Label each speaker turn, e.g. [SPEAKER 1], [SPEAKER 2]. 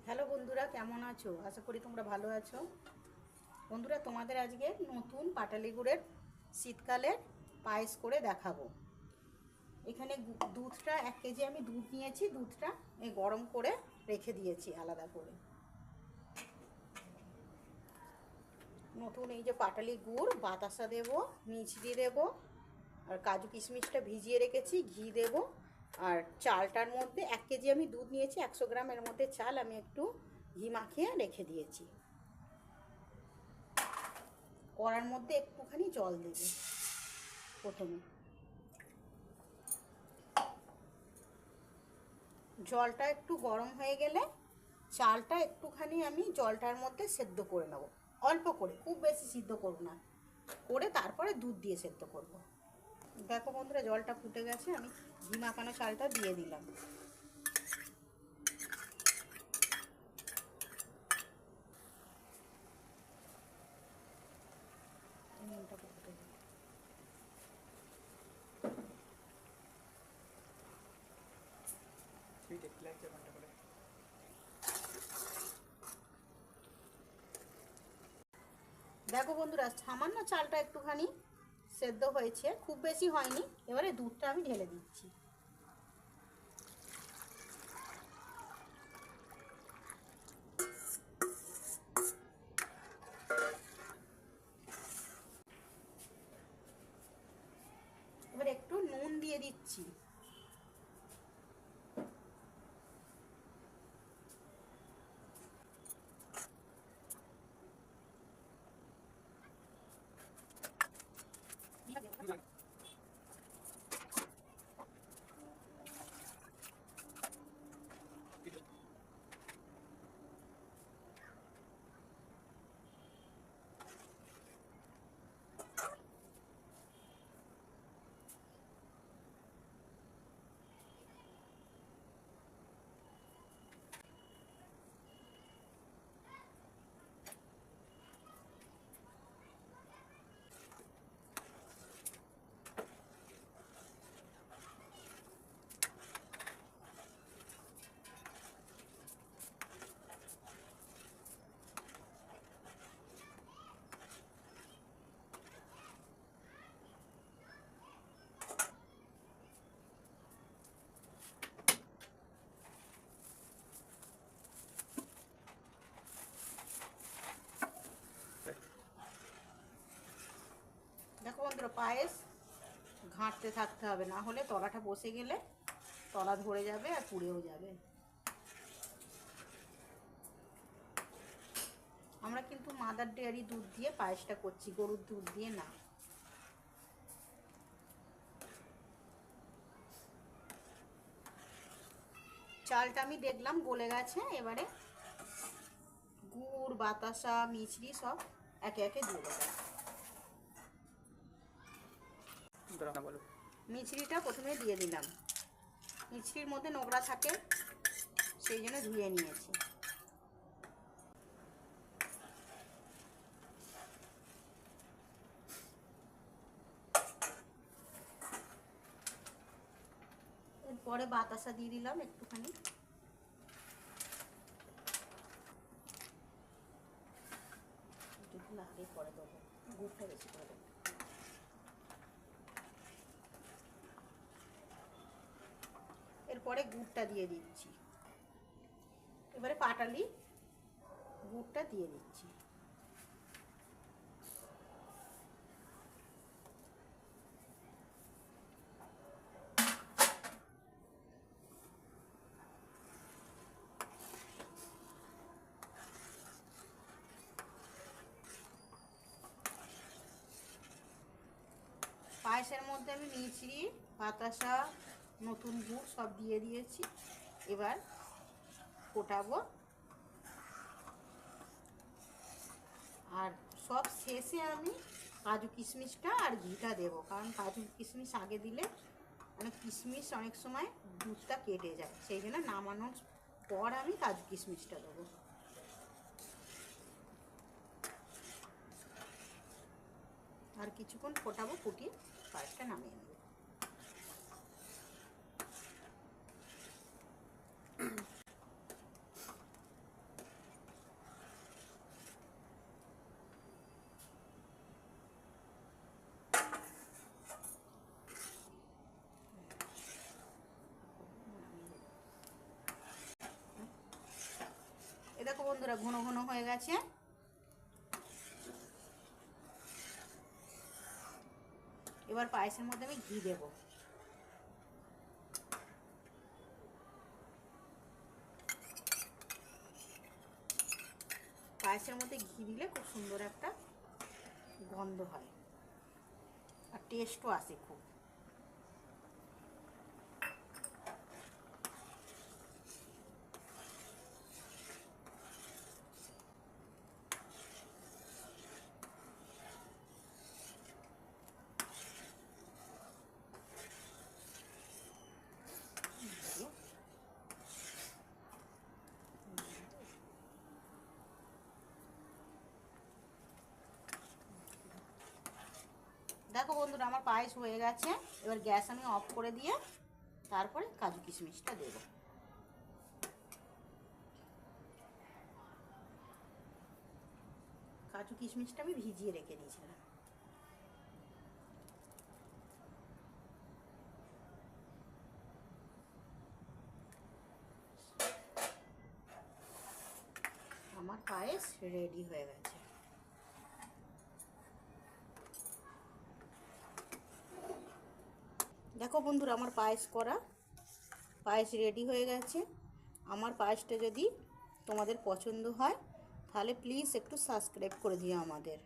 [SPEAKER 1] Hello বন্ধুরা, কেমন আছো? আশা করি তোমরা ভালো আছো। বন্ধুরা, তোমাদের আজকে নতুন পাটালি গুড়ের শীতকালের পায়েস করে দেখাবো। এখানে দুধটা 1 কেজি আমি দুধ নিয়েছি। দুধটা গরম করে রেখে দিয়েছি আলাদা করে। নতুন এই যে পাটালি গুড়, বাতাসা দেব, মিছরি দেব, আর কাজু কিশমিশটা ভিজিয়ে রেখেছি, ঘি দেব। আর চালটার মধ্যে 1 কেজি আমি দুধ নিয়েছি, 100 গ্রামের মধ্যে চাল আমি একটু ঘি মাখিয়ে রেখে দিয়েছি। কড়ার মধ্যে একটুখানি জল দেবে প্রথমে। জলটা একটু গরম হয়ে গেলে চালটা একটুখানি আমি জলটার মধ্যে সেদ্ধ করে নেব, অল্প করে, খুব বেশি সিদ্ধ করব না, করে তারপরে দুধ দিয়ে সেদ্ধ করব। দেখো বন্ধুরা, জলটা ফুটে গেছে, আমি ঘি মাখানো চালটা দিয়ে দিলাম। দেখো বন্ধুরা, সামান্য চালটা একটুখানি সেদ্ধ হয়েছে, খুব বেশি হয়নি। এবারে দুধটা আমি ঢেলে দিচ্ছি। এবার একটু নুন দিয়ে দিচ্ছি। দেখো বন্ধুরা, পায়েস ঘাঁটতে থাকতে হবে, না হলে তলাটা বসে গেলে তলা ধরে যাবে আর পুড়েও যাবে। আমরা কিন্তু মাদার ডেয়ারি দুধ দিয়ে পায়েসটা করছি, গরুর দুধ দিয়ে না। চালটা আমি দেখলাম গলে গেছে। এবারে গুড়, বাতাসা, মিছরি সব একে একে দিয়ে দেবো। মিছরিটা প্রথমে দিয়ে দিলাম। মিছরির মধ্যে নোংরা থাকে, সেই জন্য ধুয়ে নিয়েছি। এরপরে বাতাসা দিয়ে দিলাম একটুখানি। আগে পরে দেবো, গুড়টা বেশি করে দেবো। এরপরে গুড়টা দিয়ে দিচ্ছি। এবারে পাটালি গুড়টা দিয়ে দিচ্ছি। পায়েসের মধ্যে আমি মিছরি, বাতাসা, নতুন গুড় সব দিয়ে দিয়েছি। এবার ফোটাবো। আর সব শেষে আমি কাজু কিশমিশটা আর ঘিটা দেবো, কারণ কাজু কিশমিশ আগে দিলে কিশমিশ অনেক সময় দুধটা কেটে যায়, সেই জন্য নামানোর পর আমি কাজু কিশমিশটা দেবো। আর কিছুক্ষণ ফোটাবো, ফুটিয়ে পায়েসটা নামিয়ে নেবো। বন্ধুরা ঘন ঘন হয়ে গেছে। এবার পায়েসের মধ্যে আমি ঘি দেব। পায়েসের মধ্যে ঘি দিলে খুব সুন্দর একটা গন্ধ হয় আর টেস্টও আসে খুব। দেখো বন্ধুরা আমার পায়েস হয়ে গেছে। এবার গ্যাস আমি অফ করে দিয়ে তারপরে কাজু কিশমিশটা দেব। কাজু কিশমিশটা আমি ভিজিয়ে রেখে দিয়েছিলাম। আমার পায়েস রেডি হয়ে গেছে। দেখো বন্ধুরা আমার পায়েস রেডি হয়ে গেছে। আমার পায়েসটা যদি তোমাদের পছন্দ হয় তাহলে প্লিজ একটু সাবস্ক্রাইব করে দিও আমাদের।